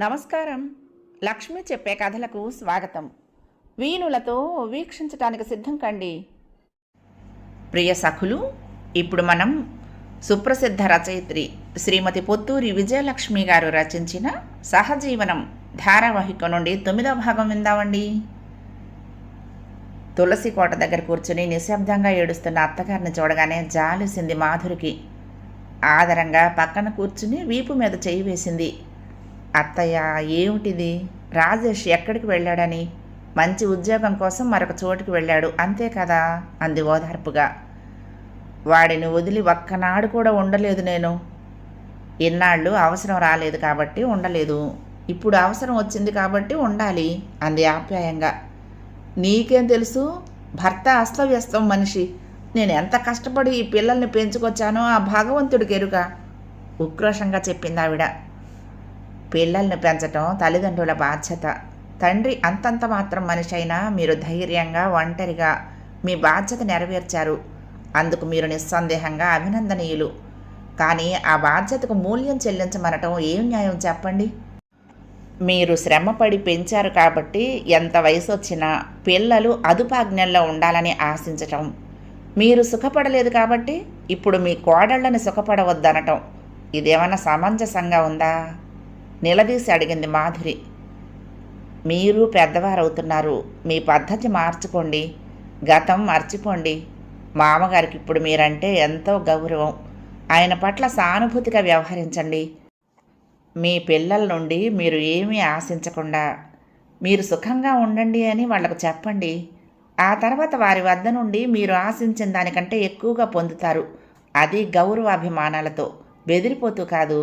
నమస్కారం. లక్ష్మి చెప్పే కథలకు స్వాగతం. వీణులతో వీక్షించటానికి సిద్ధం కండి. ప్రియ సఖులు, ఇప్పుడు మనం సుప్రసిద్ధ రచయిత్రి శ్రీమతి పొత్తూరి విజయలక్ష్మి గారు రచించిన సహజీవనం ధారావాహిక నుండి 9వ భాగం విందామండి. తులసి కోట దగ్గర కూర్చుని నిశ్శబ్దంగా ఏడుస్తున్న అత్తగారిని చూడగానే జాలేసింది మాధురికి. ఆదరంగా పక్కన కూర్చుని వీపు మీద చేయి వేసింది. అత్తయ్య, ఏమిటిది? రాజేష్ ఎక్కడికి వెళ్ళాడని? మంచి ఉద్యోగం కోసం మరొక చోటుకి వెళ్ళాడు అంతే కదా అంది ఓదార్పుగా. వాడిని వదిలి ఒక్కనాడు కూడా ఉండలేదు నేను. ఇన్నాళ్ళు అవసరం రాలేదు కాబట్టి ఉండలేదు, ఇప్పుడు అవసరం వచ్చింది కాబట్టి ఉండాలి అంది ఆప్యాయంగా. నీకేం తెలుసు? భర్త అస్తవ్యస్తం మనిషి. నేను ఎంత కష్టపడి ఈ పిల్లల్ని పెంచుకొచ్చానో ఆ భగవంతుడికి ఎరుక ఉక్రోషంగా చెప్పింది ఆవిడ. పిల్లల్ని పెంచటం తల్లిదండ్రుల బాధ్యత. తండ్రి అంతంత మాత్రం మనిషి అయినా మీరు ధైర్యంగా ఒంటరిగా మీ బాధ్యత నెరవేర్చారు. అందుకు మీరు నిస్సందేహంగా అభినందనీయులు. కానీ ఆ బాధ్యతకు మూల్యం చెల్లించమనటం ఏం న్యాయం చెప్పండి? మీరు శ్రమపడి పెంచారు కాబట్టి ఎంత వయసు వచ్చినా పిల్లలు అదుపాజ్ఞల్లో ఉండాలని ఆశించటం, మీరు సుఖపడలేదు కాబట్టి ఇప్పుడు మీ కోడళ్ళని సుఖపడవద్దనటం, ఇదేమన్నా సమంజసంగా ఉందా? నిలదీసి అడిగింది మాధురి. మీరు పెద్దవారవుతున్నారు, మీ పద్ధతి మార్చుకోండి, గతం మర్చిపోండి. మామగారికి ఇప్పుడు మీరంటే ఎంతో గౌరవం, ఆయన పట్ల సానుభూతిగా వ్యవహరించండి. మీ పిల్లల నుండి మీరు ఏమీ ఆశించకుండా మీరు సుఖంగా ఉండండి అని వాళ్లకు చెప్పండి. ఆ తర్వాత వారి వద్ద నుండి మీరు ఆశించిన దానికంటే ఎక్కువగా పొందుతారు. అది గౌరవాభిమానాలతో, బెదిరిపోతూ కాదు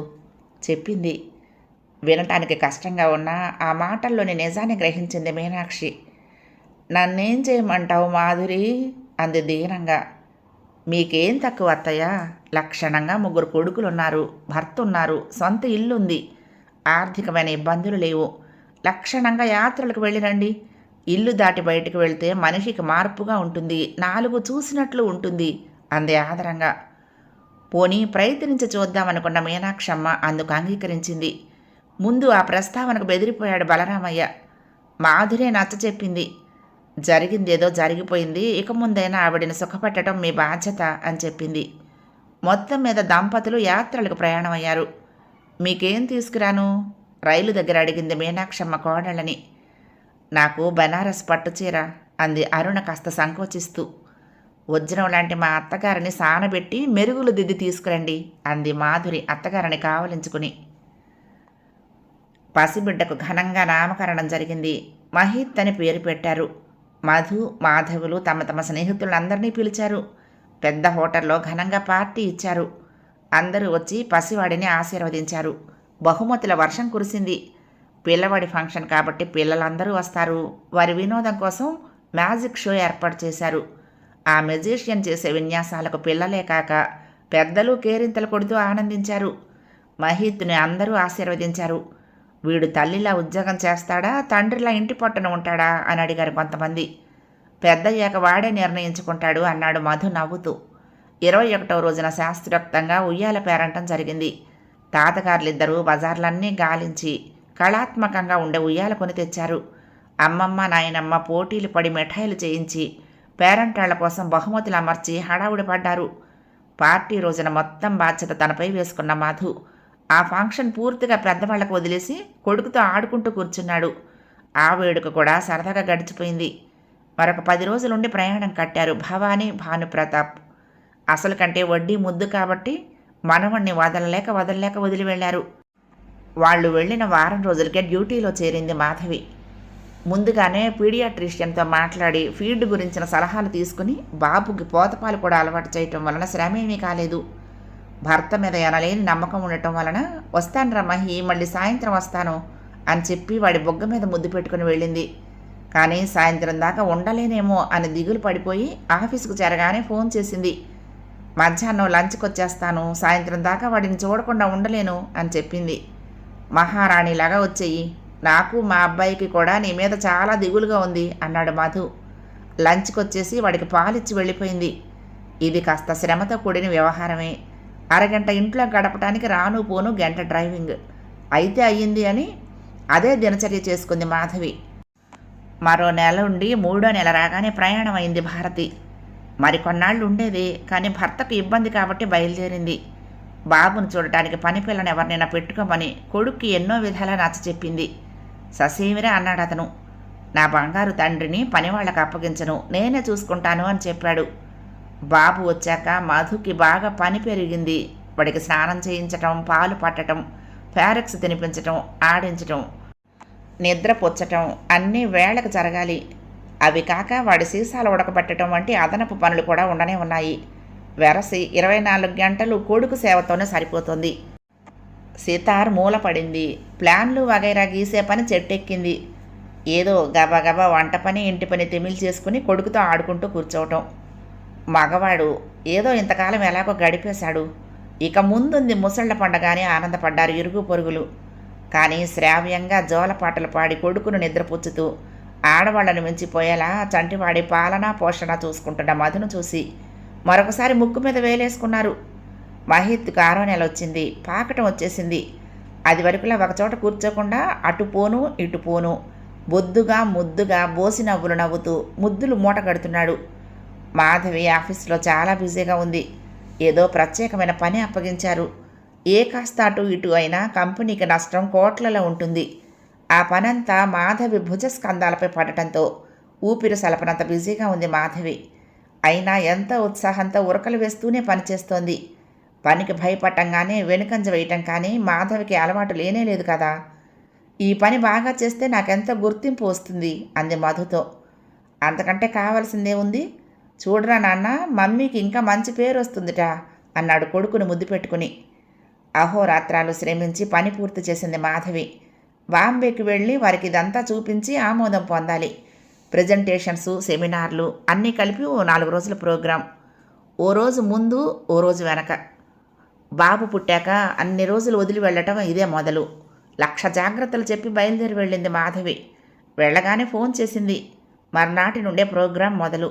చెప్పింది. వినటానికి కష్టంగా ఉన్నా ఆ మాటల్లోని నిజాన్ని గ్రహించింది మీనాక్షి. నన్నేం చేయమంటావు మాధురి అంది దీనంగా. మీకేం తక్కువ అత్తయ్య? లక్షణంగా 3 కొడుకులున్నారు, భర్త ఉన్నారు, సొంత ఇల్లుంది, ఆర్థికమైన ఇబ్బందులు లేవు. లక్షణంగా యాత్రలకు వెళ్ళిరండి. ఇల్లు దాటి బయటకు వెళ్తే మనిషికి మార్పుగా ఉంటుంది, 4 చూసినట్లు ఉంటుంది అంది ఆదరంగా. పోనీ ప్రయత్నించి చూద్దామనుకున్న మీనాక్షమ్మ అందుకు అంగీకరించింది. ముందు ఆ ప్రస్తావనకు బెదిరిపోయాడు బలరామయ్య. మాధురే నచ్చ చెప్పింది. జరిగిందేదో జరిగిపోయింది, ఇక ముందైనా ఆవిడని సుఖపెట్టడం మీ బాధ్యత అని చెప్పింది. మొత్తం మీద దంపతులు యాత్రలకు ప్రయాణమయ్యారు. మీకేం తీసుకురాను? రైలు దగ్గర అడిగింది మీనాక్షమ్మ కోడళ్ళని. నాకు బనారస్ పట్టుచీర అంది అరుణ కాస్త సంకోచిస్తూ. వజ్రం లాంటి మా అత్తగారిని సానబెట్టి మెరుగులు దిద్ది తీసుకురండి అంది మాధురి అత్తగారిని కావలించుకుని. పసిబిడ్డకు ఘనంగా నామకరణం జరిగింది. మహిత్ అని పేరు పెట్టారు. మధు, మాధవులు తమ తమ స్నేహితులందరినీ పిలిచారు. పెద్ద హోటల్లో ఘనంగా పార్టీ ఇచ్చారు. అందరూ వచ్చి పసివాడిని ఆశీర్వదించారు. బహుమతుల వర్షం కురిసింది. పిల్లవాడి ఫంక్షన్ కాబట్టి పిల్లలందరూ వస్తారు. వారి వినోదం కోసం మ్యాజిక్ షో ఏర్పాటు చేశారు. ఆ మెజిషియన్ చేసే విన్యాసాలకు పిల్లలే కాక పెద్దలు కేరింతలు కొడుతూ ఆనందించారు. మహిత్ని అందరూ ఆశీర్వదించారు. వీడు తల్లిలా ఉద్యోగం చేస్తాడా, తండ్రిలా ఇంటి పట్టున ఉంటాడా అని అడిగారు కొంతమంది. పెద్దయ్యాక వాడే నిర్ణయించుకుంటాడు అన్నాడు మధు నవ్వుతూ. 21వ రోజున శాస్త్రోక్తంగా ఉయ్యాల పేరంటం జరిగింది. తాతగారులిద్దరూ బజార్లన్నీ గాలించి కళాత్మకంగా ఉండే ఉయ్యాల కొని తెచ్చారు. అమ్మమ్మ నాయనమ్మ పోటీలు పడి మిఠాయిలు చేయించి పేరంటాళ్ల కోసం బహుమతులు అమర్చి హడావుడి పడ్డారు. పార్టీ రోజున మొత్తం బాధ్యత తనపై వేసుకున్న మధు ఆ ఫంక్షన్ పూర్తిగా పెద్దవాళ్లకు వదిలేసి కొడుకుతో ఆడుకుంటూ కూర్చున్నాడు. ఆ వేడుక కూడా సరదాగా గడిచిపోయింది. మరొక 10 రోజులుండి ప్రయాణం కట్టారు భవానీ, భానుప్రతాప్. అసలు కంటే వడ్డీ ముద్దు కాబట్టి మనవణ్ణి వదలలేక వదిలి వెళ్ళారు. వాళ్ళు వెళ్ళిన వారం రోజులకే డ్యూటీలో చేరింది మాధవి. ముందుగానే పీడియాట్రిషియన్తో మాట్లాడి ఫీడ్ గురించిన సలహాలు తీసుకుని బాబుకి పోతపాలు కూడా అలవాటు చేయటం వలన శ్రమేమీ కాలేదు. భర్త మీద ఎనలేని నమ్మకం ఉండటం వలన వస్తాను రమ్మహి, మళ్ళీ సాయంత్రం వస్తాను అని చెప్పి వాడి బొగ్గ మీద ముద్దు పెట్టుకుని వెళ్ళింది. కానీ సాయంత్రం దాకా ఉండలేనేమో అని దిగులు పడిపోయి ఆఫీసుకు చేరగానే ఫోన్ చేసింది. మధ్యాహ్నం లంచ్కి వచ్చేస్తాను, సాయంత్రం దాకా వాడిని చూడకుండా ఉండలేను అని చెప్పింది. మహారాణిలాగా వచ్చేయి, నాకు మా అబ్బాయికి కూడా నీ మీద చాలా దిగులుగా ఉంది అన్నాడు మధు. లంచ్కి వచ్చేసి వాడికి పాలిచ్చి వెళ్ళిపోయింది. ఇది కాస్త శ్రమతో కూడిన వ్యవహారమే. అరగంట ఇంట్లో గడపడానికి రాను పోను గంట డ్రైవింగ్ అయితే అయ్యింది అని అదే దినచర్య చేసుకుంది మాధవి. మరో నెల ఉండి 3వ నెల రాగానే ప్రయాణం అయింది భారతి. మరికొన్నాళ్ళు ఉండేది, కానీ భర్తకు ఇబ్బంది కాబట్టి బయలుదేరింది. బాబును చూడటానికి పని పిల్లని ఎవరినైనా పెట్టుకోమని కొడుక్కి ఎన్నో విధాలా నచ్చచెప్పింది. ససేమిరా అన్నాడు అతను. నా బంగారు తండ్రిని పనివాళ్లకు అప్పగించను, నేనే చూసుకుంటాను అని చెప్పాడు. బాబు వచ్చాక మధుకి బాగా పని పెరిగింది. వాడికి స్నానం చేయించటం, పాలు పట్టడం, ఫారెక్స్ తినిపించటం, ఆడించటం, నిద్ర పుచ్చటం అన్నీ వేళకు జరగాలి. అవి కాక వాడి సీసాలు ఉడకబెట్టడం వంటి అదనపు పనులు కూడా ఉండనే ఉన్నాయి. వెరసి 24 గంటలు కొడుకు సేవతోనే సరిపోతుంది. సీతార్ మూలపడింది. ప్లాన్లు వగైరా గీసే పని చెట్టెక్కింది. ఏదో గబగబా వంట పని, ఇంటి పని తెమిలి చేసుకుని కొడుకుతో ఆడుకుంటూ కూర్చోవటం. మగవాడు ఏదో ఇంతకాలం ఎలాగో గడిపేశాడు. ఇక ముందుంది ముసళ్ల పండగ అని ఆనందపడ్డారు ఇరుగు పొరుగులు. కానీ శ్రావ్యంగా జోలపాటలు పాడి కొడుకును నిద్రపుచ్చుతూ ఆడవాళ్లను మించిపోయేలా చంటివాడి పాలనా పోషణ చూసుకుంటున్న మధును చూసి మరొకసారి ముక్కు మీద వేలేసుకున్నారు. మహిత్కు 6వ నెల వచ్చింది. పాకటం వచ్చేసింది. అది వరకులా ఒకచోట కూర్చోకుండా అటు పోను ఇటు పోను బొద్దుగా ముద్దుగా బోసి నవ్వులు నవ్వుతూ ముద్దులు మూట కడుతున్నాడు. మాధవి ఆఫీసులో చాలా బిజీగా ఉంది. ఏదో ప్రత్యేకమైన పని అప్పగించారు. ఏ కాస్త అటు ఇటు అయినా కంపెనీకి నష్టం కోట్లలో ఉంటుంది. ఆ పనంతా మాధవి భుజస్కంధాలపై పడటంతో ఊపిరి సలపనంత బిజీగా ఉంది మాధవి. అయినా ఎంత ఉత్సాహంతో ఉరకలు వేస్తూనే పనిచేస్తోంది. పనికి భయపట్టంగానే వెనుకంజ వేయటం కానీ మాధవికి అలవాటు లేనే లేదు కదా. ఈ పని బాగా చేస్తే నాకెంత గుర్తింపు వస్తుంది అంది మధుతో. అంతకంటే కావాల్సిందే ఉంది. చూడరా నాన్న, మమ్మీకి ఇంకా మంచి పేరు వస్తుందిట అన్నాడు కొడుకును ముద్దు పెట్టుకుని. అహోరాత్రాలు శ్రమించి పని పూర్తి చేసింది మాధవి. బాంబేకి వెళ్ళి వారికి ఇదంతా చూపించి ఆమోదం పొందాలి. ప్రజెంటేషన్స్, సెమినార్లు అన్నీ కలిపి ఓ 4 రోజుల ప్రోగ్రాం. ఓ రోజు ముందు, ఓ రోజు వెనక. బాబు పుట్టాక అన్ని రోజులు వదిలి వెళ్ళటం ఇదే మొదలు. 1,00,000 జాగ్రత్తలు చెప్పి బయలుదేరి వెళ్ళింది మాధవి. వెళ్ళగానే ఫోన్ చేసింది. మర్నాటి నుండే ప్రోగ్రాం మొదలు.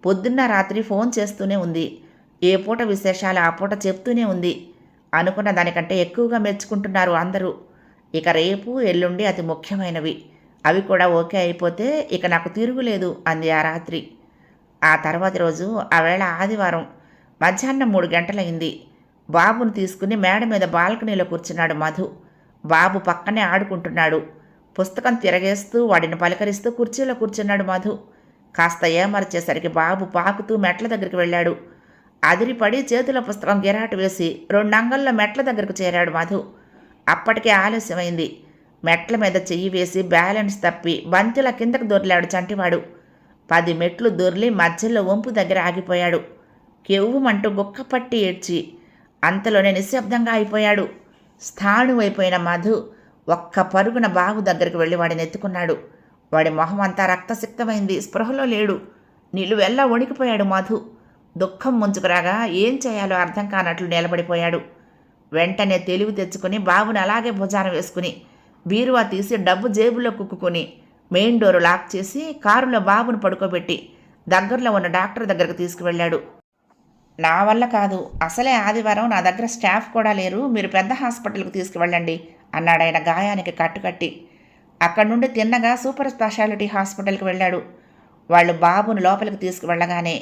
పొద్దున్న రాత్రి ఫోన్ చేస్తూనే ఉంది. ఏ పూట విశేషాలు ఆ పూట చెప్తూనే ఉంది. అనుకున్న దానికంటే ఎక్కువగా మెచ్చుకుంటున్నారు అందరూ. ఇక రేపు ఎల్లుండి అతి ముఖ్యమైనవి. అవి కూడా ఓకే అయిపోతే ఇక నాకు తిరుగులేదు అంది ఆ రాత్రి. ఆ తర్వాతి రోజు ఆ వేళ ఆదివారం మధ్యాహ్నం 3 గంటలైంది. బాబును తీసుకుని మేడ మీద బాల్కనీలో కూర్చున్నాడు మధు. బాబు పక్కనే ఆడుకుంటున్నాడు. పుస్తకం తిరగేస్తూ వాడిని పలకరిస్తూ కుర్చీలో కూర్చున్నాడు మధు. కాస్త ఏమర్చేసరికి బాబు పాకుతూ మెట్ల దగ్గరికి వెళ్ళాడు. అదిరిపడి చేతిలో పుస్తకం గిరాటు వేసి 2 అంగళ్ళ మెట్ల దగ్గరకు చేరాడు మధు. అప్పటికే ఆలస్యమైంది. మెట్ల మీద చెయ్యి వేసి బ్యాలెన్స్ తప్పి బంతిల కిందకు దొర్లాడు చంటివాడు. 10 మెట్లు దొర్లి మధ్యలో వంపు దగ్గర ఆగిపోయాడు. కెవ్వుమంటూ గుక్కపట్టి ఏడ్చి అంతలోనే నిశ్శబ్దంగా అయిపోయాడు. స్థాణువైపోయిన మధు ఒక్క పరుగున బాబు దగ్గరికి వెళ్ళి వాడిని ఎత్తుకున్నాడు. వాడి మొహం అంతా రక్తసిక్తమైంది. స్పృహలో లేడు. నిలువెల్లా వణికిపోయాడు మధు. దుఃఖం ముంచుకురాగా ఏం చేయాలో అర్థం కానట్లు నిలబడిపోయాడు. వెంటనే తెలివి తెచ్చుకుని బాబుని అలాగే భుజాన వేసుకుని బీరువా తీసి డబ్బు జేబులో కుక్కుని మెయిన్ డోరు లాక్ చేసి కారులో బాబును పడుకోబెట్టి దగ్గరలో ఉన్న డాక్టర్ దగ్గరకు తీసుకువెళ్ళాడు. నా వల్ల కాదు, అసలే ఆదివారం, నా దగ్గర స్టాఫ్ కూడా లేరు, మీరు పెద్ద హాస్పిటల్కి తీసుకువెళ్ళండి అన్నాడాయన గాయానికి కట్టుకట్టి. అక్కడి నుండి తిన్నగా సూపర్ స్పెషాలిటీ హాస్పిటల్కి వెళ్ళాడు. వాళ్ళు బాబును లోపలికి తీసుకువెళ్ళగానే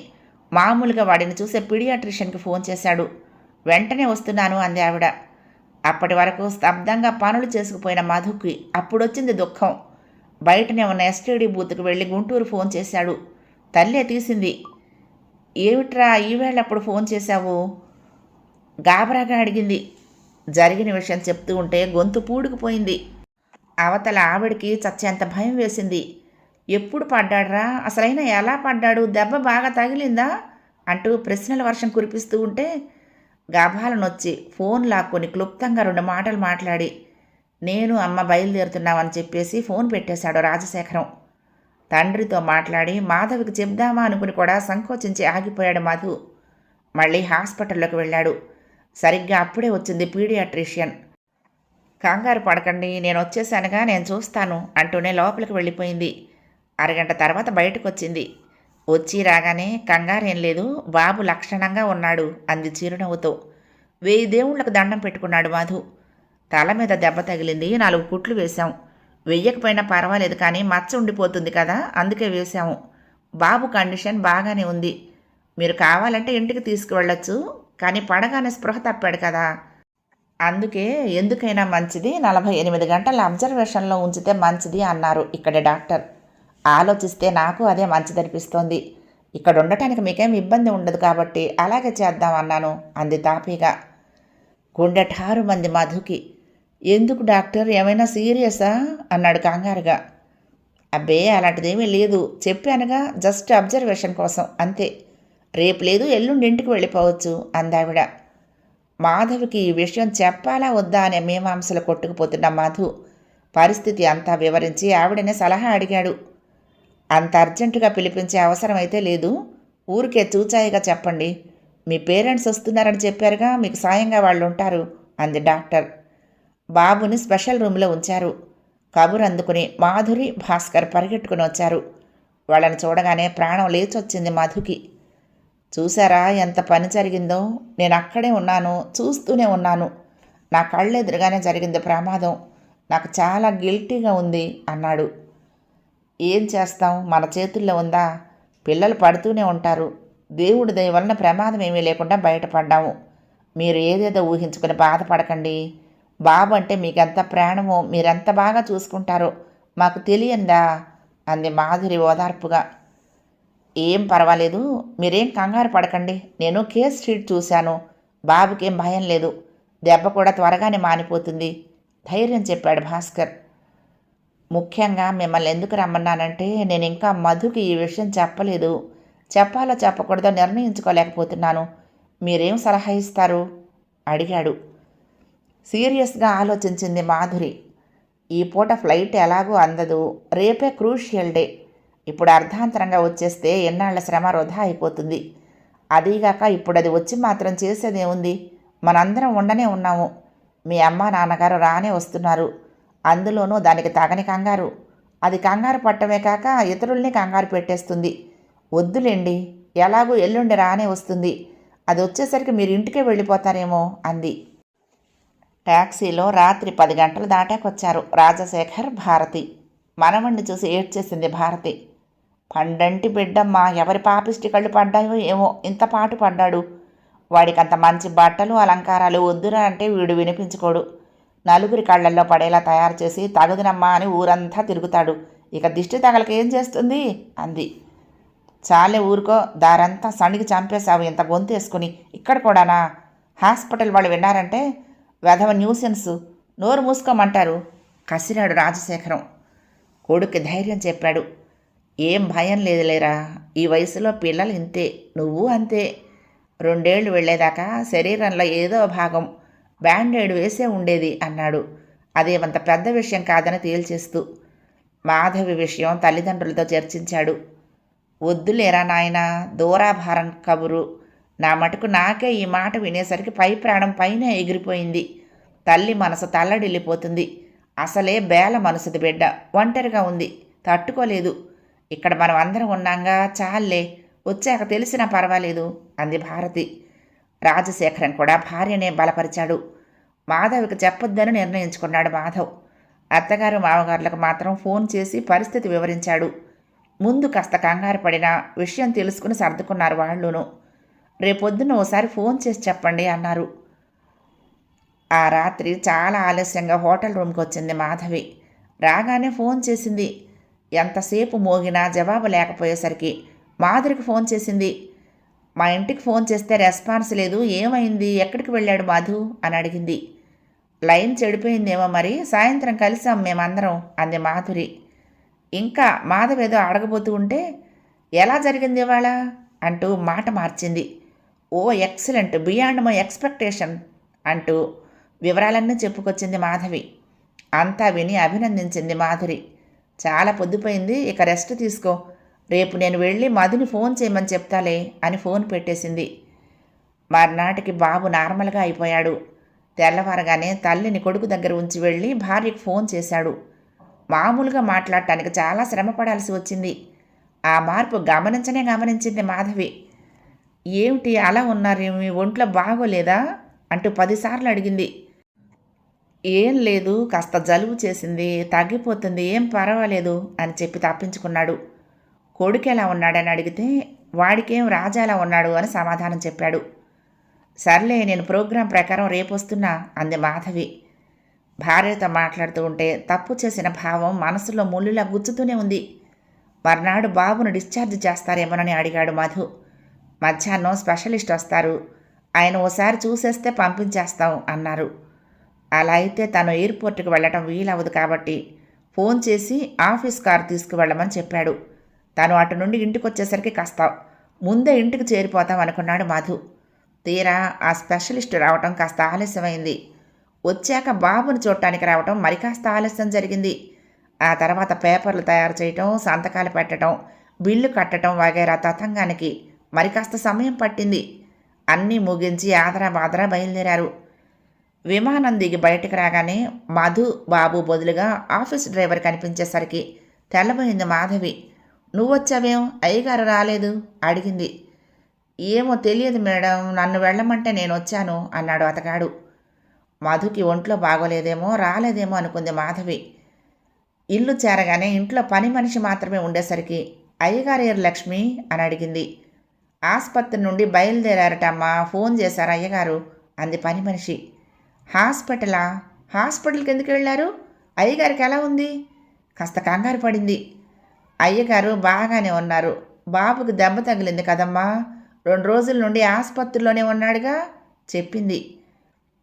మామూలుగా వాడిని చూసే పీడియాట్రిషియన్కి ఫోన్ చేశాడు. వెంటనే వస్తున్నాను అంది ఆవిడ. అప్పటి వరకు స్తబ్దంగా పనులు చేసుకుపోయిన మధుకి అప్పుడొచ్చింది దుఃఖం. బయటనే ఉన్న ఎస్టీడీ బూత్కి వెళ్ళి గుంటూరు ఫోన్ చేశాడు. తల్లే తీసింది. ఏమిట్రా ఈవేళప్పుడు ఫోన్ చేశావు? గాబరాగా అడిగింది. జరిగిన విషయం చెప్తూ ఉంటే గొంతు పూడుకుపోయింది. అవతల ఆవిడికి చచ్చేంత భయం వేసింది. ఎప్పుడు పడ్డాడ్రా? అసలైన ఎలా పడ్డాడు? దెబ్బ బాగా తగిలిందా అంటూ ప్రశ్నల వర్షం కురిపిస్తూ ఉంటే గాభాలనొచ్చి ఫోన్ లాక్కొని క్లుప్తంగా 2 మాటలు మాట్లాడి నేను అమ్మ బయలుదేరుతున్నామని చెప్పేసి ఫోన్ పెట్టేశాడు రాజశేఖరం. తండ్రితో మాట్లాడి మాధవికి చెప్దామా అనుకుని కూడా సంకోచించి ఆగిపోయాడు మధు. మళ్ళీ హాస్పిటల్లోకి వెళ్ళాడు. సరిగ్గా అప్పుడే వచ్చింది పీడియాట్రిషియన్. కంగారు పడకండి, నేను వచ్చేసానుగా, నేను చూస్తాను అంటూనే లోపలికి వెళ్ళిపోయింది. అరగంట తర్వాత బయటకు వచ్చింది. వచ్చి రాగానే కంగారేం లేదు, బాబు లక్షణంగా ఉన్నాడు అంది చిరునవ్వుతో. 1000 దేవుళ్లకు దండం పెట్టుకున్నాడు మధు. తల మీద దెబ్బ తగిలింది, 4 కుట్లు వేశాం. వెయ్యకపోయినా పర్వాలేదు కానీ మచ్చ ఉండిపోతుంది కదా, అందుకే వేశాము. బాబు కండిషన్ బాగానే ఉంది. మీరు కావాలంటే ఇంటికి తీసుకువెళ్ళొచ్చు, కానీ పడగానే స్పృహ తప్పాడు కదా, అందుకే ఎందుకైనా మంచిది 48 గంటల అబ్జర్వేషన్లో ఉంచితే మంచిది అన్నారు ఇక్కడి డాక్టర్. ఆలోచిస్తే నాకు అదే మంచిదనిపిస్తోంది. ఇక్కడ ఉండటానికి మీకేం ఇబ్బంది ఉండదు కాబట్టి అలాగే చేద్దాం అన్నాను అంది తాపీగా. గుండె ఠారుమంది మధుకి. ఎందుకు డాక్టర్, ఏమైనా సీరియసా అన్నాడు కంగారుగా. అబ్బే అలాంటిదేమీ లేదు, చెప్పానుగా, జస్ట్ అబ్జర్వేషన్ కోసం అంతే. రేపు లేదు ఎల్లుండి ఇంటికి వెళ్ళిపోవచ్చు అందావిడ. మాధవికి ఈ విషయం చెప్పాలా వద్దా అనే మీమాంసలు కొట్టుకుపోతున్న మధు పరిస్థితి అంతా వివరించి ఆవిడనే సలహా అడిగాడు. అంత అర్జెంటుగా పిలిపించే అవసరం అయితే లేదు, ఊరికే చూచాయిగా చెప్పండి. మీ పేరెంట్స్ వస్తున్నారని చెప్పారుగా, మీకు సాయంగా వాళ్ళు ఉంటారు అంది డాక్టర్. బాబుని స్పెషల్ రూమ్లో ఉంచారు. కబురు అందుకుని మాధురి, భాస్కర్ పరిగెట్టుకుని వచ్చారు. వాళ్ళని చూడగానే ప్రాణం లేచొచ్చింది మధుకి. చూసారా ఎంత పని జరిగిందో, నేను అక్కడే ఉన్నాను, చూస్తూనే ఉన్నాను. నా కళ్ళెదురుగానే జరిగింది ప్రమాదం. నాకు చాలా గిల్టీగా ఉంది అన్నాడు. ఏం చేస్తాం, మన చేతుల్లో ఉందా, పిల్లలు పడుతూనే ఉంటారు. దేవుడి దయ వలన ప్రమాదం ఏమీ లేకుండా బయటపడ్డాము. మీరు ఏదేదో ఊహించుకుని బాధపడకండి. బాబు అంటే మీకెంత ప్రాణమో, మీరెంత బాగా చూసుకుంటారో మాకు తెలియందా అంది మాధురి ఓదార్పుగా. ఏం పర్వాలేదు, మీరేం కంగారు పడకండి. నేను కేస్ షీట్ చూశాను, బాబుకేం భయం లేదు, దెబ్బ కూడా త్వరగానే మానిపోతుంది ధైర్యం చెప్పాడు భాస్కర్. ముఖ్యంగా మిమ్మల్ని ఎందుకు రమ్మన్నానంటే, నేను ఇంకా మధుకి ఈ విషయం చెప్పలేదు. చెప్పాలో చెప్పకూడదో నిర్ణయించుకోలేకపోతున్నాను. మీరేం సలహా ఇస్తారు అడిగాడు. సీరియస్గా ఆలోచించింది మాధురి. ఈ పూట ఫ్లైట్ ఎలాగూ అందదు, రేపే క్రూషియల్ డే. ఇప్పుడు అర్ధాంతరంగా వచ్చేస్తే ఎన్నాళ్ల శ్రమ వృధా అయిపోతుంది. అదీగాక ఇప్పుడు అది వచ్చి మాత్రం చేసేదేముంది, మనందరం ఉండనే ఉన్నాము. మీ అమ్మ నాన్నగారు రానే వస్తున్నారు, అందులోనూ దానికి తగని కంగారు. అది కంగారు పట్టమే కాక ఇతరుల్ని కంగారు పెట్టేస్తుంది. వద్దులేండి, ఎలాగూ ఎల్లుండి రానే వస్తుంది. అది వచ్చేసరికి మీరు ఇంటికే వెళ్ళిపోతారేమో అంది. ట్యాక్సీలో రాత్రి 10 గంటలు దాటాకొచ్చారు రాజశేఖర్, భారతి. మనవణ్ణి చూసి ఏడ్చేసింది భారతి. పండంటి బిడ్డమ్మ, ఎవరి పాపిష్టి కళ్ళు పడ్డాయో ఏమో, ఇంత పాటు పడ్డాడు. వాడికంత మంచి బట్టలు అలంకారాలు వద్దురా అంటే వీడు వినిపించుకోడు. నలుగురి కళ్ళల్లో పడేలా తయారు చేసి తగదునమ్మా అని ఊరంతా తిరుగుతాడు. ఇక దిష్టి తగలక ఏం చేస్తుంది అంది. చాలే ఊరుకో, దారంతా సణిగి చంపేశావు ఇంత గొంతేసుకుని. ఇక్కడ కూడానా? హాస్పిటల్ వాళ్ళు విన్నారంటే వెధవ న్యూసెన్స్, నోరు మూసుకోమంటారు కసిరాడు రాజశేఖరం. కొడుక్కి ధైర్యం చెప్పాడు. ఏం భయం లేదులేరా, ఈ వయసులో పిల్లలు ఇంతే, నువ్వు అంతే. 2 ఏళ్ళు వెళ్ళేదాకా శరీరంలో ఏదో భాగం బ్యాండేడ్ వేసే ఉండేది అన్నాడు. అదేమంత పెద్ద విషయం కాదని తేల్చేస్తూ. మాధవి విషయం తల్లిదండ్రులతో చర్చించాడు. వద్దులేరా నాయనా, దూరాభారం కబురు. నా మటుకు నాకే ఈ మాట వినేసరికి పై ప్రాణం పైన ఎగిరిపోయింది. తల్లి మనసు తల్లడిల్లిపోతుంది. అసలే బేల మనసుది బిడ్డ, ఒంటరిగా ఉంది, తట్టుకోలేదు. ఇక్కడ మనం అందరం ఉన్నాంగా, చాలే, వచ్చాక తెలిసినా పర్వాలేదు అంది భారతి. రాజశేఖరం కూడా భార్యనే బలపరిచాడు. మాధవికి చెప్పొద్దని నిర్ణయించుకున్నాడు మాధవ్. అత్తగారు మామగారులకు మాత్రం ఫోన్ చేసి పరిస్థితి వివరించాడు. ముందు కాస్త కంగారు పడినా విషయం తెలుసుకుని సర్దుకున్నారు వాళ్ళును. రేపొద్దున ఓసారి ఫోన్ చేసి చెప్పండి అన్నారు. ఆ రాత్రి చాలా ఆలస్యంగా హోటల్ రూమ్కి వచ్చింది మాధవి. రాగానే ఫోన్ చేసింది. ఎంతసేపు మోగినా జవాబు లేకపోయేసరికి మాధురికి ఫోన్ చేసింది. మా ఇంటికి ఫోన్ చేస్తే రెస్పాన్స్ లేదు, ఏమైంది, ఎక్కడికి వెళ్ళాడు మధు అని అడిగింది. లైన్ చెడిపోయిందేమో మరి, సాయంత్రం కలిసాం మేమందరం అంది మాధురి. ఇంకా మాధవేదో అడగబోతూ ఉంటే, ఎలా జరిగింది ఇవాళ అంటూ మాట మార్చింది. ఓ ఎక్సలెంట్, బియాండ్ మై ఎక్స్పెక్టేషన్ అంటూ వివరాలన్నీ చెప్పుకొచ్చింది మాధవి. అంతా విని అభినందించింది మాధురి. చాలా పొద్దుపోయింది, ఇక రెస్ట్ తీసుకో, రేపు నేను వెళ్ళి మధుని ఫోన్ చేయమని చెప్తాలే అని ఫోన్ పెట్టేసింది. మర్నాటికి బాబు నార్మల్గా అయిపోయాడు. తెల్లవారగానే తల్లిని కొడుకు దగ్గర ఉంచి వెళ్ళి భార్యకు ఫోన్ చేశాడు. మామూలుగా మాట్లాడటానికి చాలా శ్రమ పడాల్సి వచ్చింది. ఆ మార్పు గమనించింది మాధవి. ఏమిటి అలా ఉన్నారు, మీ ఒంట్లో బాగోలేదా అంటూ 10 సార్లు అడిగింది. ఏం లేదు, కాస్త జలుబు చేసింది, తగ్గిపోతుంది, ఏం పర్వాలేదు అని చెప్పి తప్పించుకున్నాడు. కొడుకెలా ఉన్నాడని అడిగితే వాడికేం రాజాలా ఉన్నాడు అని సమాధానం చెప్పాడు. సర్లే, నేను ప్రోగ్రాం ప్రకారం రేపొస్తున్నా అంది మాధవి. భార్యతో మాట్లాడుతూ ఉంటే తప్పు చేసిన భావం మనసులో ముళ్ళులా గుచ్చుతూనే ఉంది. మర్నాడు బాబును డిశ్చార్జ్ చేస్తారేమోనని అడిగాడు మధు. మధ్యాహ్నం స్పెషలిస్ట్ వస్తారు, ఆయన ఓసారి చూసేస్తే పంపించేస్తాం అన్నారు. అలా అయితే తను ఎయిర్పోర్ట్కి వెళ్ళటం వీలవదు కాబట్టి ఫోన్ చేసి ఆఫీస్ కారు తీసుకువెళ్ళమని చెప్పాడు. తను అటు నుండి ఇంటికి వచ్చేసరికి కాస్త ముందే ఇంటికి చేరిపోతాం అనుకున్నాడు మధు. తీరా ఆ స్పెషలిస్ట్ రావటం కాస్త ఆలస్యమైంది. వచ్చాక బాబును చూడటానికి రావటం మరి కాస్త ఆలస్యం జరిగింది. ఆ తర్వాత పేపర్లు తయారు చేయటం, సంతకాలు పెట్టడం, బిల్లు కట్టడం వగైరా తతంగానికి మరి కాస్త సమయం పట్టింది. అన్నీ ముగించి ఆదరా బయలుదేరారు. విమానం దిగి బయటికి రాగానే మధు బాబు బదులుగా ఆఫీస్ డ్రైవర్ కనిపించేసరికి తెల్లబోయింది మాధవి. నువ్వొచ్చావేం, అయ్యగారు రాలేదు అడిగింది. ఏమో తెలియదు మేడం, నన్ను వెళ్ళమంటే నేను వచ్చాను అన్నాడు అతగాడు. మధుకి ఒంట్లో బాగోలేదేమో, రాలేదేమో అనుకుంది మాధవి. ఇల్లు చేరగానే ఇంట్లో పని మనిషి మాత్రమే ఉండేసరికి అయ్యగారు లక్ష్మి అని అడిగింది. ఆసుపత్రి నుండి బయలుదేరారటమ్మా, ఫోన్ చేశారు అయ్యగారు అంది పని మనిషి. హాస్పిటలా? హాస్పిటల్కి ఎందుకు వెళ్ళారు? అయ్యగారికి ఎలా ఉంది? కాస్త కంగారు పడింది. అయ్యగారు బాగానే ఉన్నారు, బాబుకి దెబ్బ తగిలింది కదమ్మా, 2 రోజుల నుండి ఆసుపత్రిలోనే ఉన్నాడుగా చెప్పింది.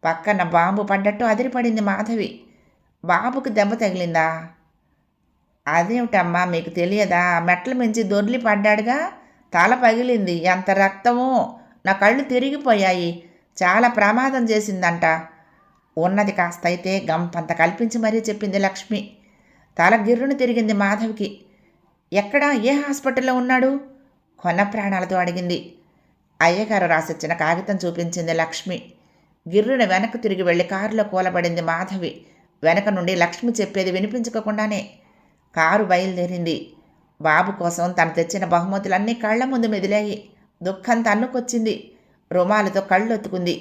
పక్కన బాంబు పడ్డట్టు అదిరిపడింది మాధవి. బాబుకి దెబ్బ తగిలిందా? అదేమిటమ్మా మీకు తెలియదా? మెట్ల మించి దొర్లి పడ్డాడుగా, తల పగిలింది, ఎంత రక్తమో, నా కళ్ళు తిరిగిపోయాయి, చాలా ప్రమాదం చేసిందంట. ఉన్నది కాస్త అయితే గంపంత కల్పించి మరీ చెప్పింది లక్ష్మి. తల గిర్రును తిరిగింది మాధవికి. ఎక్కడా, ఏ హాస్పిటల్లో ఉన్నాడు? కొన్న ప్రాణాలతో అడిగింది. అయ్యగారు రాసిచ్చిన కాగితం చూపించింది లక్ష్మి. గిర్రున వెనక్కు తిరిగి వెళ్ళి కారులో కూలబడింది మాధవి. వెనక నుండి లక్ష్మి చెప్పేది వినిపించుకోకుండానే కారు బయలుదేరింది. బాబు కోసం తను తెచ్చిన బహుమతులన్నీ కళ్ల ముందు మెదిలాయి. దుఃఖం తన్నుకొచ్చింది. రుమాలతో కళ్ళొత్తుకుంది.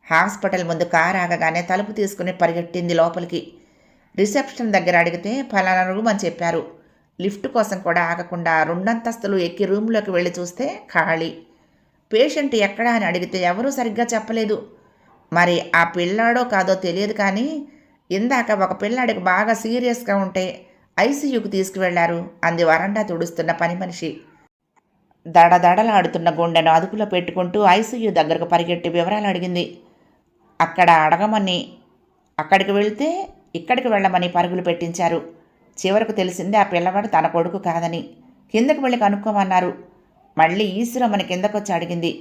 హాస్పిటల్ ముందు కారు ఆగగానే తలుపు తీసుకుని పరిగెట్టింది లోపలికి. రిసెప్షన్ దగ్గర అడిగితే ఫలానా రూమ్ అని చెప్పారు. లిఫ్ట్ కోసం కూడా ఆగకుండా 2 అంతస్తులు ఎక్కి రూమ్లోకి వెళ్ళి చూస్తే ఖాళీ. పేషెంట్ ఎక్కడా అని అడిగితే ఎవరూ సరిగ్గా చెప్పలేదు. మరి ఆ పిల్లాడో కాదో తెలియదు కానీ ఇందాక ఒక పిల్లాడికి బాగా సీరియస్గా ఉంటే ఐసీయూకి తీసుకువెళ్లారు అంది వరండా తుడుస్తున్న పని మనిషి. దడదడలాడుతున్న గుండెను అదుపులో పెట్టుకుంటూ ఐసీయూ దగ్గరకు పరిగెట్టి వివరాలు అడిగింది. అక్కడ అడగమని, అక్కడికి వెళ్తే ఇక్కడికి వెళ్ళమని పరుగులు పెట్టించారు. చివరకు తెలిసింది ఆ పిల్లవాడు తన కొడుకు కాదని. కిందకు వెళ్ళి కనుక్కోమన్నారు. మళ్ళీ ఈశ్వరమ్మని కిందకొచ్చి అడిగింది.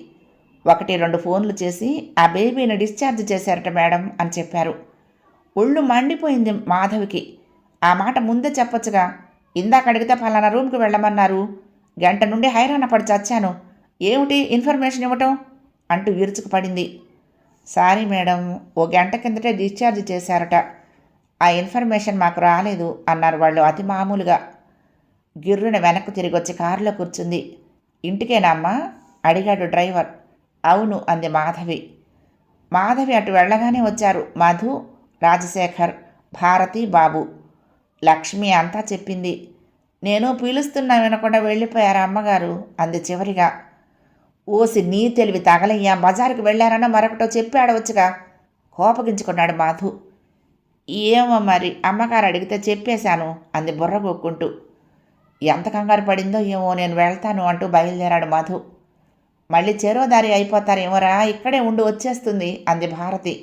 1-2 ఫోన్లు చేసి ఆ బేబీని డిశ్చార్జ్ చేశారట మేడం అని చెప్పారు. ఒళ్ళు మండిపోయింది మాధవికి. ఆ మాట ముందే చెప్పొచ్చుగా, ఇందాక అడిగితే ఫలానా రూమ్కి వెళ్ళమన్నారు, గంట నుండి హైరాణ పడి చచ్చాను, ఏమిటి ఇన్ఫర్మేషన్ ఇవ్వటం అంటూ విరుచుకుపడింది. సారీ మేడం, 1 గంట కిందటే డిశ్చార్జ్ చేశారట, ఆ ఇన్ఫర్మేషన్ మాకు రాలేదు అన్నారు వాళ్ళు అతి మామూలుగా. గిర్రున వెనక్కు తిరిగి వచ్చి కారులో కూర్చుంది. ఇంటికేనా అమ్మా అడిగాడు డ్రైవర్. అవును అంది మాధవి. మాధవి అటు వెళ్ళగానే వచ్చారు మధు, రాజశేఖర్, భారతి, బాబు. లక్ష్మి అంతా చెప్పింది. నేను పిలుస్తున్నా వినకుండా వెళ్ళిపోయారా అమ్మగారు అంది చివరిగా. ఓసి నీ తెలివి తగలయ్యా, బజారుకి వెళ్ళారన్నా మరొకటో చెప్పి ఆడవచ్చుగా కోపగించుకున్నాడు మాధు. ఏమో మరి, అమ్మగారు అడిగితే చెప్పేశాను అంది బుర్రగొక్కుంటూ. ఎంత కంగారు పడిందో ఏమో, నేను వెళ్తాను అంటూ బయలుదేరాడు మధు. మళ్ళీ చెరోదారి అయిపోతారేమోరా, ఇక్కడే ఉండి వచ్చేస్తుంది అంది భారతి.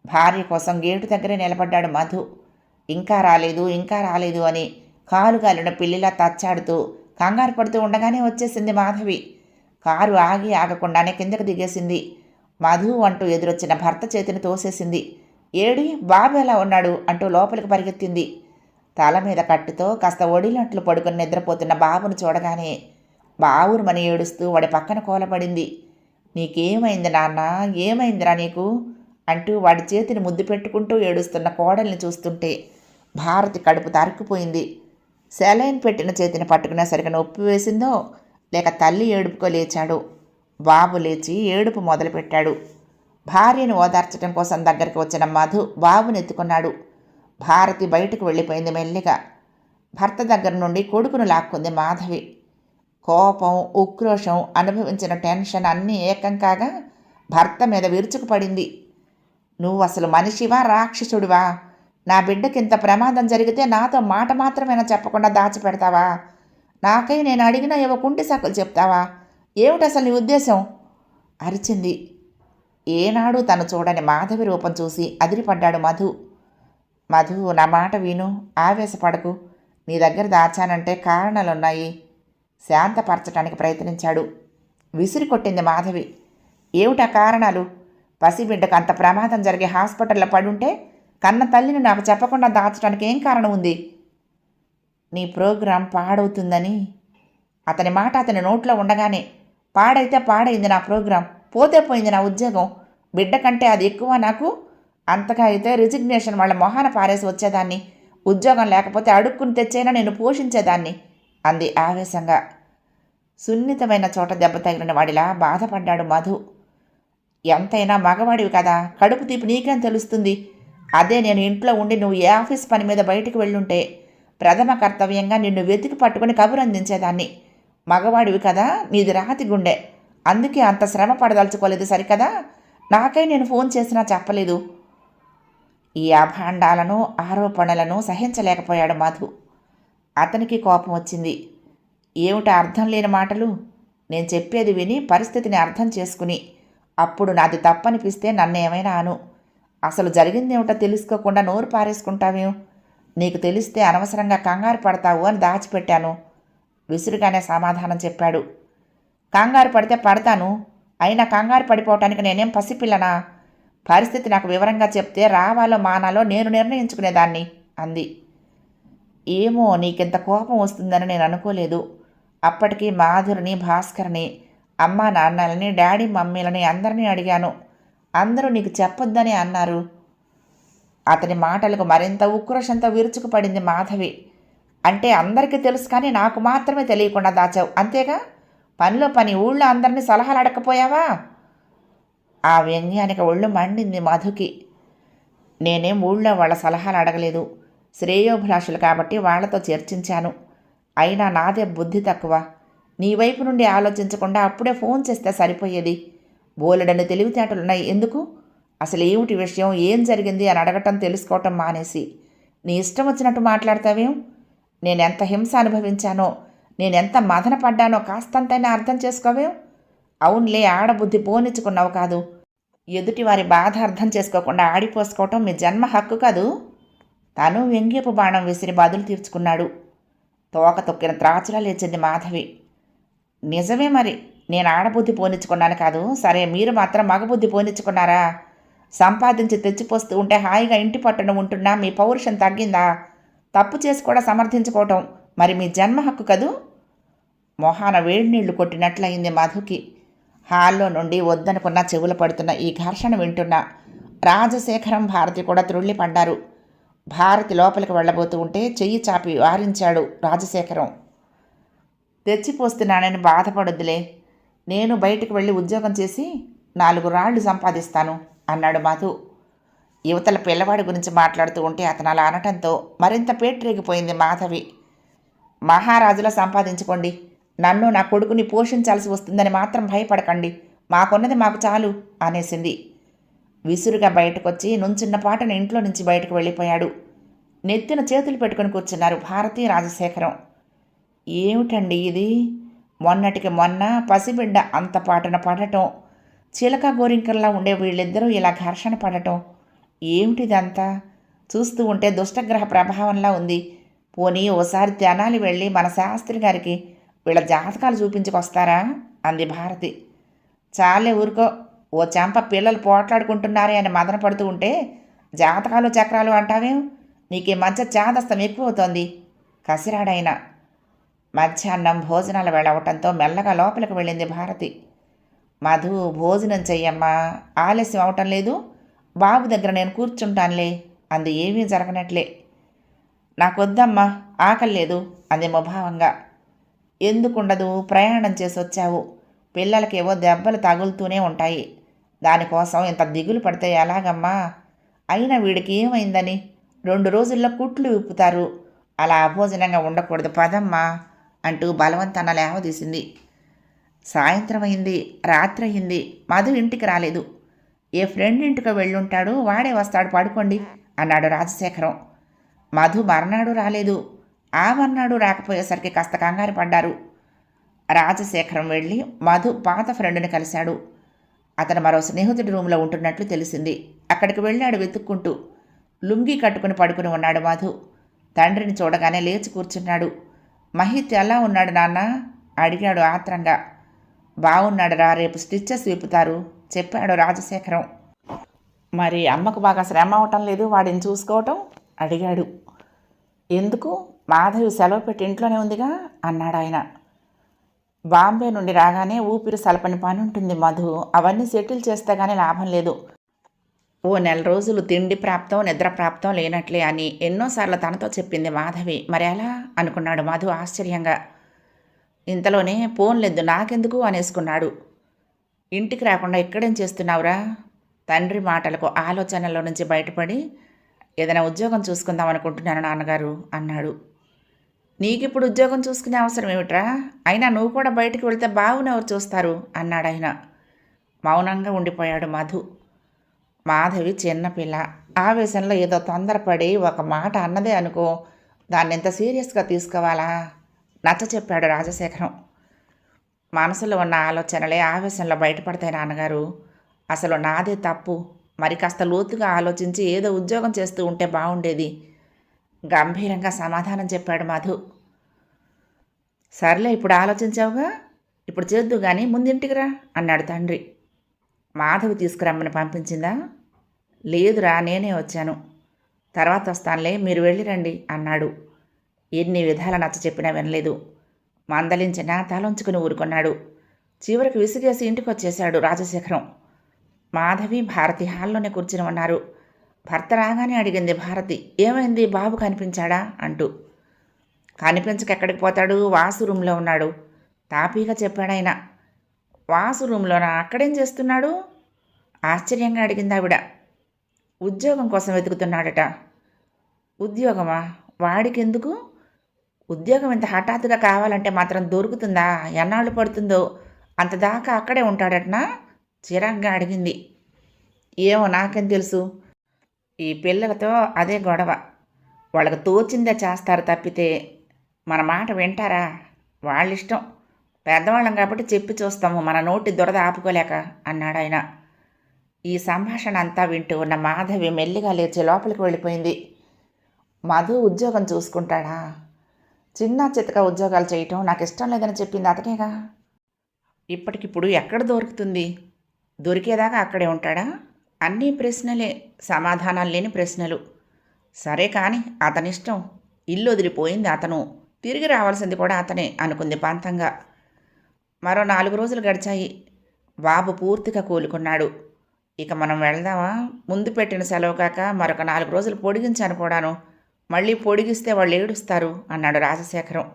భార్య కోసం గేటు దగ్గరే నిలబడ్డాడు మధు. ఇంకా రాలేదు అని కాలు కాలిన పిల్లిలా తచ్చాడుతూ కంగారు పడుతూ ఉండగానే వచ్చేసింది మాధవి. కారు ఆగకుండానే కిందకు దిగేసింది. మధు అంటూ ఎదురొచ్చిన భర్త చేతిని తోసేసింది. ఏడి, బాబు ఎలా ఉన్నాడు అంటూ లోపలికి పరిగెత్తింది. తల మీద కట్టుతో కాస్త ఒడిలట్లు పడుకుని నిద్రపోతున్న బాబును చూడగానే బావురుమని ఏడుస్తూ వాడి పక్కన కూలబడింది. నీకేమైంది నాన్న, ఏమైందిరా నీకు అంటూ వాడి చేతిని ముద్దు పెట్టుకుంటూ ఏడుస్తున్న కోడల్ని చూస్తుంటే భారతి కడుపు తరుక్కుపోయింది. సెలైన్ పెట్టిన చేతిని పట్టుకునేసరికి నొప్పి వేసిందో లేక తల్లి ఏడుపుకో లేచాడు. బాబు లేచి ఏడుపు మొదలుపెట్టాడు. భార్యను ఓదార్చడం కోసం దగ్గరికి వచ్చిన మధు బాబునెత్తుకున్నాడు. భారతి బయటకు వెళ్ళిపోయింది మెల్లిగా. భర్త దగ్గర నుండి కొడుకును లాక్కుంది మాధవి. కోపం, ఉక్రోషం, అనుభవించిన టెన్షన్ అన్నీ ఏకం కాగా భర్త మీద విరుచుకుపడింది. నువ్వు అసలు మనిషివా, రాక్షసుడివా? నా బిడ్డకింత ప్రమాదం జరిగితే నాతో మాట మాత్రమేనా చెప్పకుండా దాచిపెడతావా? నాకై నేను అడిగినా ఏవో కుంటి సాకులు చెప్తావా? ఏమిటి అసలు నీ ఉద్దేశం? అరిచింది. ఏనాడు తను చూడని మాధవి రూపం చూసి అదిరిపడ్డాడు మధు. మధు, నా మాట విను, ఆవేశపడకు. నీ దగ్గర దాచానంటే కారణాలున్నాయి. శాంతపరచడానికి ప్రయత్నించాడు. విసిరి కొట్టింది మాధవి. ఏమిటా కారణాలు? పసిబిడ్డకు అంత ప్రమాదం జరిగే హాస్పిటల్లో పడుంటే కన్న తల్లిని నాకు చెప్పకుండా దాచడానికి ఏం కారణం ఉంది? నీ ప్రోగ్రాం పాడవుతుందని. అతని మాట అతని నోట్లో ఉండగానే, పాడైతే పాడైంది నా ప్రోగ్రాం, పోతే పోయింది నా ఉద్యోగం. బిడ్డ కంటే అది ఎక్కువ నాకు. అంతగా అయితే రిజిగ్నేషన్ వాళ్ళ మొహాన పారేసి వచ్చేదాన్ని. ఉద్యోగం లేకపోతే అడుక్కుని తెచ్చైనా నేను పోషించేదాన్ని అంది ఆవేశంగా. సున్నితమైన చోట దెబ్బ తగిలిన వాడిలా బాధపడ్డాడు మధు. ఎంతైనా మగవాడివి కదా, కడుపు తీపి నీకేం తెలుస్తుంది? అదే నేను ఇంట్లో ఉండి నువ్వు ఏ ఆఫీస్ పని మీద బయటికి వెళ్ళుంటే ప్రథమ కర్తవ్యంగా నిన్ను వెతికి పట్టుకుని కబురు అందించేదాన్ని. మగవాడివి కదా, నీది రాతి గుండె, అందుకే అంత శ్రమ పడదలుచుకోలేదు సరికదా. నాకై నేను ఫోన్ చేసినా చెప్పలేదు. ఈ అభాండాలను, ఆరోపణలను సహించలేకపోయాడు మధు. అతనికి కోపం వచ్చింది. ఏమిటా అర్థం లేని మాటలు? నేను చెప్పేది విని పరిస్థితిని అర్థం చేసుకుని అప్పుడు నాది తప్పనిపిస్తే నన్నేమైనా అను. అసలు జరిగిందేమిటో తెలుసుకోకుండా నోరు పారేసుకుంటావేం? నీకు తెలిస్తే అనవసరంగా కంగారు పడతావు అని దాచిపెట్టాను విసురుగానే సమాధానం చెప్పాడు. కంగారు పడితే పడతాను, అయినా కంగారు పడిపోవటానికి నేనేం పసిపిల్లనా? పరిస్థితి నాకు వివరంగా చెప్తే రావాలో మానాలో నేను నిర్ణయించుకునేదాన్ని అంది. ఏమో, నీకింత కోపం వస్తుందని నేను అనుకోలేదు. అప్పటికి మాధురిని, భాస్కర్ని, అమ్మా నాన్నలని, డాడీ మమ్మీలని అందరినీ అడిగాను. అందరూ నీకు చెప్పొద్దని అన్నారు. అతని మాటలకు మరింత ఉక్రోషంతో విరుచుకుపడింది మాధవి. అంటే అందరికీ తెలుసు కానీ నాకు మాత్రమే తెలియకుండా దాచావు, అంతేగా? పనిలో పని ఊళ్ళో అందరినీ సలహాలు అడగకపోయావా? ఆ వ్యంగ్యానికి ఒళ్ళు మండింది మధుకి. నేనేం ఊళ్ళో వాళ్ళ సలహాలు అడగలేదు. శ్రేయోభిలాషులు కాబట్టి వాళ్లతో చర్చించాను. అయినా నాదే బుద్ధి తక్కువ. నీ వైపు నుండి ఆలోచించకుండా అప్పుడే ఫోన్ చేస్తే సరిపోయేది. బోలెడని తెలివితేటలున్నాయి ఎందుకు? అసలు ఏమిటి విషయం, ఏం జరిగింది అని అడగటం, తెలుసుకోవటం మానేసి నీ ఇష్టం వచ్చినట్టు మాట్లాడతావేం? నేనెంత హింస అనుభవించానో, నేనెంత మదన పడ్డానో కాస్తంతైనా అర్థం చేసుకోవేం? అవునులే, ఆడబుద్ధి పోనిచ్చుకున్నావు కాదు. ఎదుటివారి బాధ అర్థం చేసుకోకుండా ఆడిపోసుకోవటం మీ జన్మ హక్కు కాదు. తను వ్యంగ్యపు బాణం విసిరి బదులు తీర్చుకున్నాడు. తోక తొక్కిన త్రాచులా లేచింది మాధవి. నిజమే మరి, నేను ఆడబుద్ధి పోనిచ్చుకున్నాను కాదు. సరే, మీరు మాత్రం మగబుద్ధి పోనిచ్చుకున్నారా? సంపాదించి తెచ్చిపోస్తూ ఉంటే హాయిగా ఇంటి పట్టున ఉంటున్నా మీ పౌరుషం తగ్గిందా? తప్పు చేసి కూడా సమర్థించుకోవటం మరి మీ జన్మ హక్కు కదూ. మొహాన వేడినీళ్లు కొట్టినట్లయింది మధుకి. హాల్లో నుండి వద్దనుకున్న చెవులు పడుతున్న ఈ ఘర్షణ వింటున్న రాజశేఖరం, భారతి కూడా త్రుళ్ళిపడ్డారు. భారతి లోపలికి వెళ్ళబోతూ ఉంటే చెయ్యి చాపి వారించాడు రాజశేఖరం. తెచ్చిపోస్తున్నానని బాధపడొద్దులే, నేను బయటికి వెళ్ళి ఉద్యోగం చేసి 4 రాళ్లు సంపాదిస్తాను అన్నాడు మధు. యువతల పిల్లవాడి గురించి మాట్లాడుతూ ఉంటే అతను అలా అనటంతో మరింత పేట్రేగిపోయింది మాధవి. మహారాజులా సంపాదించుకోండి, నన్ను నా కొడుకుని పోషించాల్సి వస్తుందని మాత్రం భయపడకండి, మాకున్నది మాకు చాలు అనేసింది. విసురుగా బయటకొచ్చి నుంచున్న పాటన ఇంట్లో నుంచి బయటకు వెళ్ళిపోయాడు. నెత్తిన చేతులు పెట్టుకుని కూర్చున్నారు భారతి, రాజశేఖరం. ఏమిటండి ఇది? మొన్నటికి మొన్న పసిబిడ్డ అంత పాటన పడటం, చిలక గోరింకల్లా ఉండే వీళ్ళిద్దరూ ఇలా ఘర్షణ పడటం, ఏమిటిదంతా? చూస్తూ ఉంటే దుష్టగ్రహ ప్రభావంలా ఉంది. పోనీ ఓసారి తెనాలి వెళ్ళి మన శాస్త్రి గారికి వీళ్ళ జాతకాలు చూపించుకొస్తారా అంది భారతి. చాలే ఊరుకో, ఓ చెంప పిల్లలు పోట్లాడుకుంటున్నారే అని మదన పడుతూ ఉంటే జాతకాలు చక్రాలు అంటావేం? నీకు మధ్య చాదస్తం ఎక్కువ అవుతోంది కసిరాడైన. మధ్యాహ్నం భోజనాల వేళ అవటంతో మెల్లగా లోపలికి వెళ్ళింది భారతి. మధు, భోజనం చెయ్యమ్మా, ఆలస్యం అవటం లేదు, బాబు దగ్గర నేను కూర్చుంటానులే అంది ఏమీ జరగనట్లే. నాకొద్దమ్మా, ఆకలి లేదు అంది ముభావంగా. ఎందుకుండదు, ప్రయాణం చేసి వచ్చావు, పిల్లలకేవో దెబ్బలు తగులుతూనే ఉంటాయి. దానికోసం ఇంత దిగులు పడితే ఎలాగమ్మా? అయినా వీడికి ఏమైందని 2 రోజుల్లో కుట్లు విప్పుతారు. అలా అభోజనంగా ఉండకూడదు పదమ్మా అంటూ బలవంతాన లేవదీసింది. సాయంత్రం అయింది, రాత్రి అయింది. మధు ఇంటికి రాలేదు. ఏ ఫ్రెండ్ ఇంటికి వెళ్ళుంటాడు, వాడే వస్తాడు, పడుకోండి అన్నాడు రాజశేఖరం. మధు మర్నాడు రాలేదు. ఆ మర్నాడు రాకపోయేసరికి కాస్త కంగారు పడ్డారు. రాజశేఖరం వెళ్ళి మధు పాత ఫ్రెండ్ని కలిశాడు. అతను మరో స్నేహితుడి రూమ్లో ఉంటున్నట్లు తెలిసింది. అక్కడికి వెళ్ళాడు వెతుక్కుంటూ. లుంగీ కట్టుకుని పడుకుని ఉన్నాడు మధు. తండ్రిని చూడగానే లేచి కూర్చున్నాడు. మహిత్ ఎలా ఉన్నాడు నాన్న అడిగాడు ఆత్రంగా. బాగున్నాడు రా, రేపు స్టిచ్చెస్ విప్పుతారు చెప్పాడు రాజశేఖరం. మరి అమ్మకు బాగా శ్రమ అవటం లేదు వాడిని చూసుకోవటం అడిగాడు. ఎందుకు? మాధవి సెలవు పెట్టి ఇంట్లోనే ఉందిగా అన్నాడు ఆయన. బాంబే నుండి రాగానే ఊపిరి సలపని పని ఉంటుంది మధు, అవన్నీ సెటిల్ చేస్తే కానీ లాభం లేదు. ఓ 1 నెల రోజులు తిండి ప్రాప్తం నిద్ర ప్రాప్తం లేనట్లే అని ఎన్నోసార్లు తనతో చెప్పింది మాధవి. మరి ఎలా అనుకున్నాడు మధు ఆశ్చర్యంగా. ఇంతలోనే పోన్లేదు నాకెందుకు అనేసుకున్నాడు. ఇంటికి రాకుండా ఇక్కడేం చేస్తున్నావురా? తండ్రి మాటలకు ఆలోచనలో నుంచి బయటపడి ఏదైనా ఉద్యోగం చూసుకుందాం అనుకుంటున్నాను నాన్నగారు అన్నాడు. నీకిప్పుడు ఉద్యోగం చూసుకునే అవసరం ఏమిట్రా? అయినా నువ్వు కూడా బయటికి వెళ్తే బాగునెవరు చూస్తారు అన్నాడు ఆయన. మౌనంగా ఉండిపోయాడు మధు. మాధవి చిన్నపిల్ల. ఆవేశంలో ఏదో తొందరపడి ఒక మాట అన్నదే అనుకో, దాన్ని ఎంత సీరియస్గా తీసుకోవాలా? నచ్చ చెప్పాడు రాజశేఖరం. మనసులో ఉన్న ఆలోచనలే ఆవేశంలో బయటపడతాయి నాన్నగారు. అసలు నాదే తప్పు. మరి కాస్త లోతుగా ఆలోచించి ఏదో ఉద్యోగం చేస్తూ ఉంటే బాగుండేది గంభీరంగా సమాధానం చెప్పాడు మధు. సర్లే ఇప్పుడు ఆలోచించావుగా, ఇప్పుడు చేద్దు కానీ ముందింటికి రా అన్నాడు తండ్రి. మాధవి తీసుకురమ్మని పంపించిందా? లేదురా, నేనే వచ్చాను. తర్వాత వస్తానులే, మీరు వెళ్ళిరండి అన్నాడు. ఎన్ని విధాల నచ్చ చెప్పినా వినలేదు. మందలించినా తలొంచుకుని ఊరుకున్నాడు. చివరికి విసిగేసి ఇంటికి వచ్చేశాడు రాజశేఖరం. మాధవి భారతి హాల్లోనే కూర్చుని ఉన్నారు. భర్త రాగానే అడిగింది భారతి, ఏమైంది, బాబు కనిపించాడా అంటూ. కనిపించక ఎక్కడికి పోతాడు, వాసు రూమ్లో ఉన్నాడు తాపీగా చెప్పాడాయన. వాసు రూమ్లోనా? అక్కడేం చేస్తున్నాడు ఆశ్చర్యంగా అడిగింది ఆవిడ. ఉద్యోగం కోసం వెతుకుతున్నాడట. ఉద్యోగమా? వాడికెందుకు? ఉద్యోగం ఇంత హఠాత్తుగా కావాలంటే మాత్రం దొరుకుతుందా? ఎన్నాళ్ళు పడుతుందో? అంతదాకా అక్కడే ఉంటాడటనా? చిరాగ్గా అడిగింది. ఏమో నాకేం తెలుసు. ఈ పిల్లలతో అదే గొడవ. వాళ్ళకు తోచిందే చేస్తారు తప్పితే మన మాట వింటారా? వాళ్ళిష్టం. పెద్దవాళ్ళం కాబట్టి చెప్పి చూస్తాము, మన నోటి దురద ఆపుకోలేక అన్నాడు ఆయన. ఈ సంభాషణ అంతా వింటూ ఉన్న మాధవి మెల్లిగా లేచి లోపలికి వెళ్ళిపోయింది. మధు ఉద్యోగం చూసుకుంటాడా? చిన్న చితక ఉద్యోగాలు చేయటం నాకు ఇష్టం లేదని చెప్పింది అతనేగా. ఇప్పటికిప్పుడు ఎక్కడ దొరుకుతుంది? దొరికేదాకా అక్కడే ఉంటాడా? అన్నీ ప్రశ్నలే, సమాధానాలు లేని ప్రశ్నలు. సరే కానీ అతనిష్టం. ఇల్లు వదిలిపోయింది అతను, తిరిగి రావాల్సింది కూడా అతనే అనుకుంది పంతంగా. మరో 4 రోజులు గడిచాయి. బాబు పూర్తిగా కోలుకున్నాడు. ఇక మనం వెళ్దామా? ముందు పెట్టిన సెలవు కాక మరొక 4 రోజులు పొడిగించాను కూడాను. మళ్ళీ పొడిగిస్తే వాళ్ళు ఏడుస్తారు అన్నాడు రాజశేఖరం.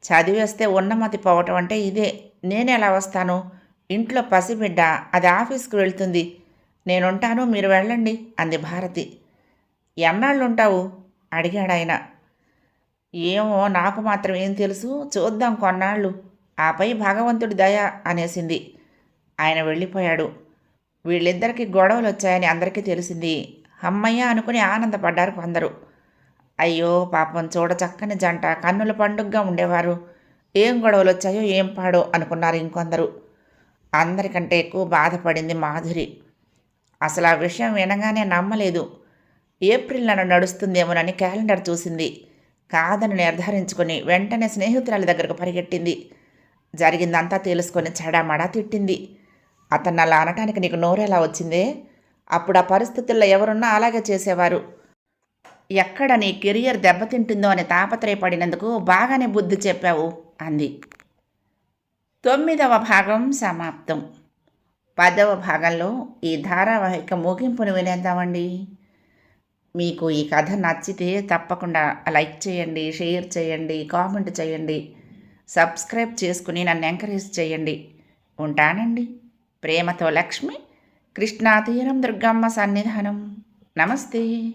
చదివేస్తే ఉన్నమతి పోవటం అంటే ఇదే. నేనెలా వస్తాను? ఇంట్లో పసిబిడ్డ, అది ఆఫీస్కి వెళ్తుంది. నేనుంటాను, మీరు వెళ్ళండి అంది భారతి. ఎన్నాళ్ళు ఉంటావు అడిగాడు ఆయన. ఏమో నాకు మాత్రం ఏం తెలుసు, చూద్దాం కొన్నాళ్ళు, ఆపై భగవంతుడి దయ అనేసింది. ఆయన వెళ్ళిపోయాడు. వీళ్ళిద్దరికీ గొడవలు వచ్చాయని అందరికీ తెలిసింది. అమ్మయ్య అనుకుని ఆనందపడ్డారు కొందరు. అయ్యో పాపం, చూడ చక్కని జంట, కన్నుల పండుగగా ఉండేవారు, ఏం గొడవలు వచ్చాయో ఏం పాడో అనుకున్నారు ఇంకొందరు. అందరికంటే ఎక్కువ బాధపడింది మాధురి. అసలు ఆ విషయం వినగానే నమ్మలేదు. ఏప్రిల్ నెల నడుస్తుందేమోనని క్యాలెండర్ చూసింది. కాదని నిర్ధారించుకొని వెంటనే స్నేహితురాలి దగ్గరకు పరిగెట్టింది. జరిగిందంతా తెలుసుకొని చెడామడా తిట్టింది. అతన్ని అలా అనటానికి నీకు నోరెలా వచ్చిందే? అప్పుడు ఆ పరిస్థితుల్లో ఎవరున్నా అలాగే చేసేవారు. ఎక్కడ నీ కెరియర్ దెబ్బతింటుందో అని తాపత్రయపడినందుకు బాగానే బుద్ధి చెప్పావు అంది. 9వ భాగం సమాప్తం. 10వ భాగంలో ఈ ధారావాహిక ముగింపును వినేద్దామండి. మీకు ఈ కథ నచ్చితే తప్పకుండా లైక్ చేయండి, షేర్ చేయండి, కామెంట్ చేయండి, సబ్స్క్రైబ్ చేసుకుని నన్ను ఎంకరేజ్ చేయండి. ఉంటానండి. ప్రేమతో లక్ష్మి. కృష్ణా తీరం దుర్గమ్మ సన్నిధానం. నమస్తే.